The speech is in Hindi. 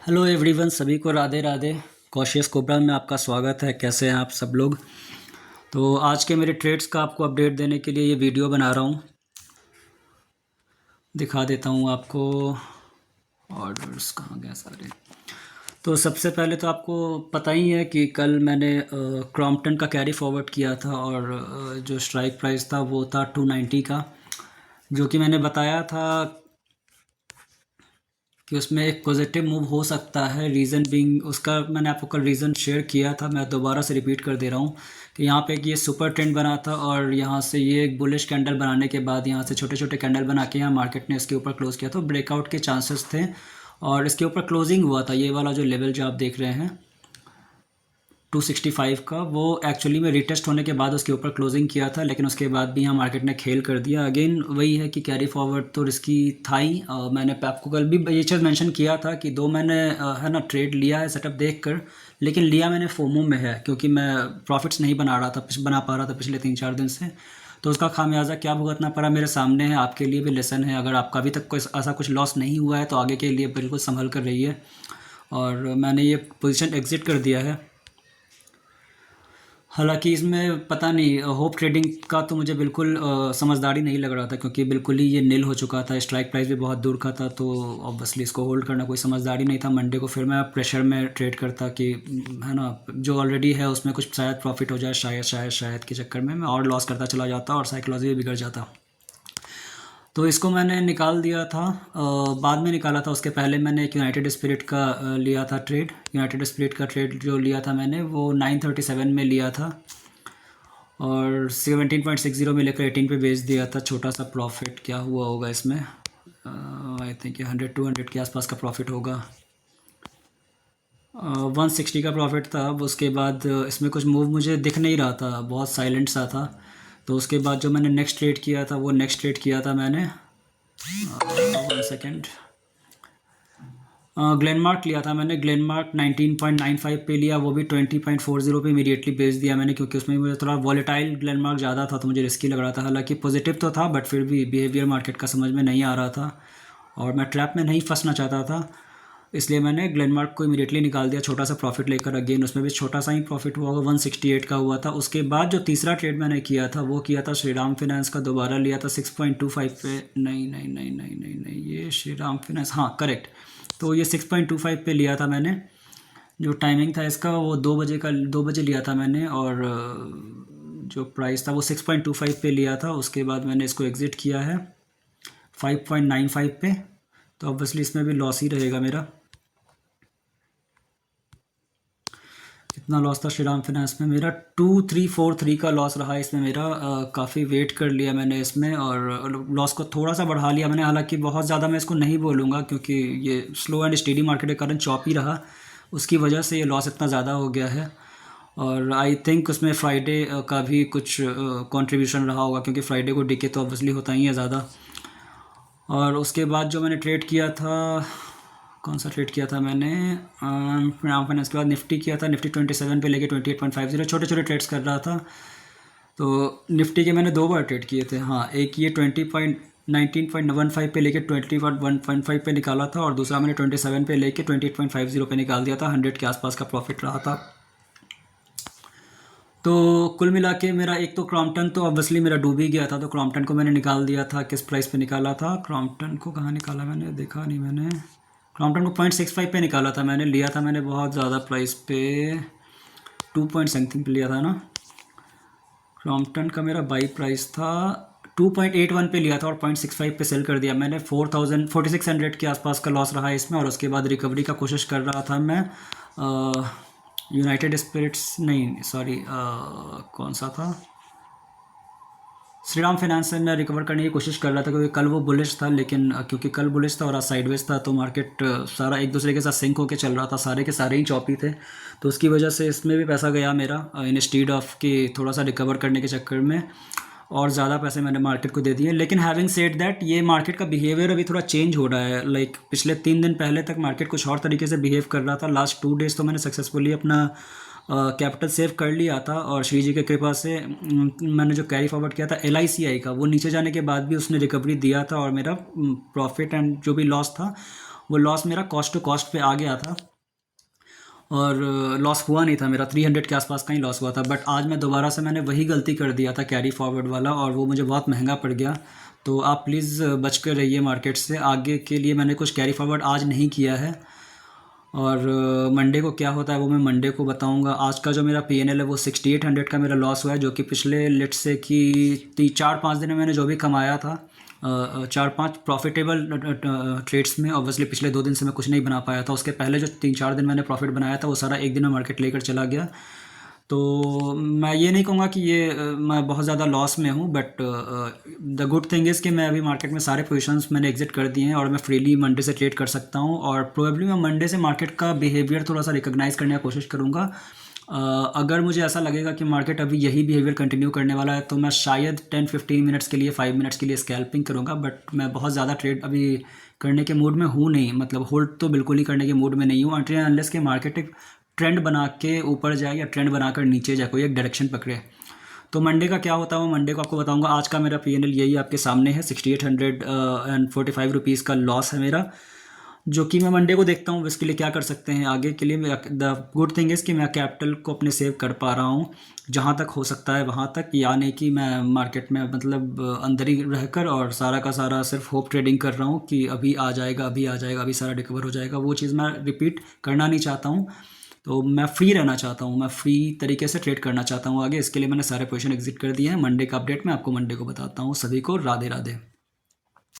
हेलो एवरीवन, सभी को राधे राधे। कॉशियस कोबरा में आपका स्वागत है। कैसे हैं आप सब लोग? तो आज के मेरे ट्रेड्स का आपको अपडेट देने के लिए ये वीडियो बना रहा हूँ। दिखा देता हूँ आपको। ऑर्डर्स कहाँ गए सारे? तो सबसे पहले तो आपको पता ही है कि कल मैंने क्रॉम्पटन का कैरी फॉरवर्ड किया था और जो स्ट्राइक प्राइस था वो था 290 का, जो कि मैंने बताया था कि उसमें एक पॉजिटिव मूव हो सकता है। रीज़न बीइंग, उसका मैंने आपको कल रीज़न शेयर किया था, मैं दोबारा से रिपीट कर दे रहा हूँ कि यहाँ पे ये सुपर ट्रेंड बना था और यहाँ से ये एक बुलिश कैंडल बनाने के बाद यहाँ से छोटे छोटे कैंडल बना के यहाँ मार्केट ने इसके ऊपर क्लोज़ किया, तो ब्रेकआउट के चांसेस थे और इसके ऊपर क्लोजिंग हुआ था। ये वाला जो लेवल जो आप देख रहे हैं 265 का, वो एक्चुअली में रिटेस्ट होने के बाद उसके ऊपर क्लोजिंग किया था, लेकिन उसके बाद भी यहाँ मार्केट ने खेल कर दिया। अगेन वही है कि कैरी फॉरवर्ड तो रिस्की था ही। मैंने आपको कल भी ये चीज़ मेंशन किया था कि दो मैंने है ना ट्रेड लिया है सेटअप देखकर, लेकिन लिया मैंने फोमो में है क्योंकि मैं प्रॉफिट्स नहीं बना पा रहा था पिछले 3-4 दिन से। तो उसका खामियाजा क्या भुगतना पड़ा मेरे सामने है, आपके लिए भी लेसन है। अगर आपका अभी तक कोई ऐसा कुछ लॉस नहीं हुआ है तो आगे के लिए बिल्कुल संभल कर रहिए। और मैंने ये पोजीशन एग्जिट कर दिया है। हालांकि इसमें पता नहीं, होप ट्रेडिंग का तो मुझे बिल्कुल समझदारी नहीं लग रहा था क्योंकि बिल्कुल ही ये नील हो चुका था, स्ट्राइक प्राइस भी बहुत दूर का था, तो ऑब्वियसली इसको होल्ड करना कोई समझदारी नहीं था। मंडे को फिर मैं प्रेशर में ट्रेड करता कि है ना जो ऑलरेडी है उसमें कुछ शायद प्रॉफिट हो जाए, शायद के चक्कर में मैं और लॉस करता चला जाता और साइकोलॉजी भी बिगड़ जाता। तो इसको मैंने निकाल दिया था, बाद में निकाला था। उसके पहले मैंने एक यूनाइटेड स्पिरिट का लिया था ट्रेड। यूनाइटेड स्पिरिट का ट्रेड जो लिया था मैंने वो 937 में लिया था और 17.60 में लेकर 18 पे बेच दिया था। छोटा सा प्रॉफिट क्या हुआ होगा इसमें, आई थिंक 100-200 के आसपास का प्रॉफिट होगा। 160 का प्रॉफिट था। अब उसके बाद इसमें कुछ मूव मुझे दिख नहीं रहा था, बहुत साइलेंट सा था। तो उसके बाद जो मैंने नेक्स्ट ट्रेड किया था वो नेक्स्ट ट्रेड किया था मैंने 1 सेकेंड, ग्लेनमार्क लिया था मैंने। ग्लेनमार्क 19.95 पे लिया, वो भी 20.40 पे इमीडिएटली बेच दिया मैंने क्योंकि उसमें मुझे थोड़ा वॉलेटाइल ग्लेनमार्क ज़्यादा था तो मुझे रिस्की लग रहा था। हालांकि पॉजिटिव तो था बट फिर भी बिहेवियर मार्केट का समझ में नहीं आ रहा था और मैं ट्रैप में नहीं फंसना चाहता था, इसलिए मैंने ग्लेनमार्क को इमीडिएटली निकाल दिया छोटा सा प्रॉफिट लेकर। अगेन उसमें भी छोटा सा ही प्रॉफिट हुआ होगा, 168 का हुआ था। उसके बाद जो तीसरा ट्रेड मैंने किया था वो किया था श्रीराम फाइनेंस का, दोबारा लिया था 6.25 पे। नहीं, ये श्रीराम फाइनेंस, हाँ करेक्ट। तो ये 6.25 पे लिया था मैंने। जो टाइमिंग था इसका वो 2 बजे लिया था मैंने और जो प्राइस था वो 6.25 पे लिया था। उसके बाद मैंने इसको एग्ज़िट किया है 5.95 पे, तो ऑब्वियसली इसमें भी लॉस ही रहेगा मेरा। कितना लॉस था श्रीराम फाइनेंस में मेरा? 2343 का लॉस रहा इसमें मेरा। काफ़ी वेट कर लिया मैंने इसमें और लॉस को थोड़ा सा बढ़ा लिया मैंने। हालांकि बहुत ज़्यादा मैं इसको नहीं बोलूँगा क्योंकि ये स्लो एंड स्टेडी मार्केट के कारण चॉपी रहा, उसकी वजह से ये लॉस इतना ज़्यादा हो गया है। और आई थिंक उसमें फ्राइडे का भी कुछ कंट्रीब्यूशन रहा होगा क्योंकि फ्राइडे को डीके तो ऑब्वियसली होता ही है ज़्यादा। और उसके बाद जो मैंने ट्रेड किया था, कौन सा ट्रेड किया था मैंने? राम फाइनेंस के बाद निफ्टी किया था। निफ्टी 27 पे लेके 28.50 छोटे छोटे ट्रेड्स कर रहा था। तो निफ्टी के मैंने 2 बार ट्रेड किए थे। हाँ, एक ये 19.15 पे लेके 21.5 पे निकाला था और दूसरा मैंने 27 पे लेके 28.50 पे निकाल दिया था। 100 के आसपास का प्रॉफिट रहा था। तो कुल मिला के मेरा एक तो क्रॉम्पटन तो ऑब्वियसली मेरा डूब ही गया था, तो क्रॉम्पटन को मैंने निकाल दिया था। किस प्राइस पे निकाला था क्रॉम्पटन को? कहाँ निकाला मैंने, देखा नहीं मैंने। क्रॉम्पटन को 0.65 पे निकाला था मैंने। लिया था मैंने बहुत ज़्यादा प्राइस पे, 2 पॉइंट समथिंग पे लिया था ना। क्रॉम्पटन का मेरा बाई प्राइस था 2.81 पे लिया था और 0.65 पे सेल कर दिया मैंने। 4600 के आसपास का लॉस रहा है इसमें और उसके बाद रिकवरी का कोशिश कर रहा था मैं। यूनाइटेड स्पिरिट्स नहीं, सॉरी, कौन सा था, श्रीराम फाइनेंस से मैं रिकवर करने की कोशिश कर रहा था क्योंकि कल वो बुलिश था, लेकिन क्योंकि कल बुलिश था और आज साइडवेज था तो मार्केट सारा एक दूसरे के साथ सिंक होकर चल रहा था, सारे के सारे ही चॉपी थे। तो उसकी वजह से इसमें भी पैसा गया मेरा इंस्टीड ऑफ कि थोड़ा सा रिकवर करने के चक्कर में, और ज़्यादा पैसे मैंने मार्केट को दे दिए। लेकिन हैविंग सेड दैट, ये मार्केट का बिहेवियर अभी थोड़ा चेंज हो रहा है। लाइक पिछले 3 दिन पहले तक मार्केट कुछ और तरीके से बिहेव कर रहा था। लास्ट 2 डेज़ तो मैंने सक्सेसफुली अपना कैपिटल सेव कर लिया था और श्री जी के कृपा से मैंने जो कैरी फॉरवर्ड किया था LICI का, वो नीचे जाने के बाद भी उसने रिकवरी दिया था और मेरा प्रॉफिट एंड जो भी लॉस था वो लॉस मेरा कॉस्ट टू कॉस्ट पे आ गया था और लॉस हुआ नहीं था मेरा, 300 के आसपास का ही लॉस हुआ था। बट आज मैं दोबारा से मैंने वही गलती कर दिया था कैरी फॉरवर्ड वाला, और वो मुझे बहुत महंगा पड़ गया। तो आप प्लीज़ बच कर रहिए मार्केट से। आगे के लिए मैंने कुछ कैरी फॉरवर्ड आज नहीं किया है, और मंडे को क्या होता है वो मैं मंडे को बताऊंगा। आज का जो मेरा पीएनएल है वो 6800 का मेरा लॉस हुआ है, जो कि पिछले लेट से कि 4-5 दिन में मैंने जो भी कमाया था, 4-5 प्रॉफिटेबल ट्रेड्स में। ऑब्वियसली पिछले 2 दिन से मैं कुछ नहीं बना पाया था, उसके पहले जो 3-4 दिन मैंने प्रॉफिट बनाया था वो सारा एक दिन में मार्केट लेकर चला गया। तो मैं ये नहीं कहूँगा कि ये मैं बहुत ज़्यादा लॉस में हूँ, but the good thing is कि मैं अभी मार्केट में सारे पोजीशंस मैंने एग्जिट कर दिए हैं और मैं फ्रीली मंडे से ट्रेड कर सकता हूँ। और प्रोबेबली मैं मंडे से मार्केट का बिहेवियर थोड़ा सा रिकॉग्नाइज़ करने की कोशिश करूँगा। अगर मुझे ऐसा लगेगा कि मार्केट अभी यही बिहेवियर कंटिन्यू करने वाला है तो मैं शायद 10-15 मिनट्स के लिए, 5 मिनट्स के लिए स्कैल्पिंग करूँगा। बट मैं बहुत ज़्यादा ट्रेड अभी करने के मूड में हूँ नहीं, मतलब होल्ड तो बिल्कुल ही करने के मूड में नहीं हूँ अनटिल अनलेस कि मार्केट एक ट्रेंड बना के ऊपर जाए या ट्रेंड बनाकर नीचे जाए, कोई एक डायरेक्शन पकड़े। तो मंडे का क्या होता है वो मंडे को आपको बताऊंगा। आज का मेरा पीएनएल यही आपके सामने है, 6845 रुपीज़ का लॉस है मेरा, जो कि मैं मंडे को देखता हूँ इसके लिए क्या कर सकते हैं आगे के लिए। द गुड थिंग इज़ कि मैं कैपिटल को अपने सेव कर पा रहा हूँ जहाँ तक हो सकता है वहाँ तक, यानी कि मैं मार्केट में मतलब अंदर ही रहकर और सारा का सारा सिर्फ होप ट्रेडिंग कर रहा हूँ कि अभी आ जाएगा, अभी आ जाएगा, अभी सारा रिकवर हो जाएगा। वो चीज़ मैं रिपीट करना नहीं चाहता हूँ। तो मैं फ्री रहना चाहता हूँ, मैं फ्री तरीके से ट्रेड करना चाहता हूँ आगे। इसके लिए मैंने सारे पोजीशन एग्जिट कर दिए हैं। मंडे का अपडेट मैं आपको मंडे को बताता हूँ। सभी को राधे राधे।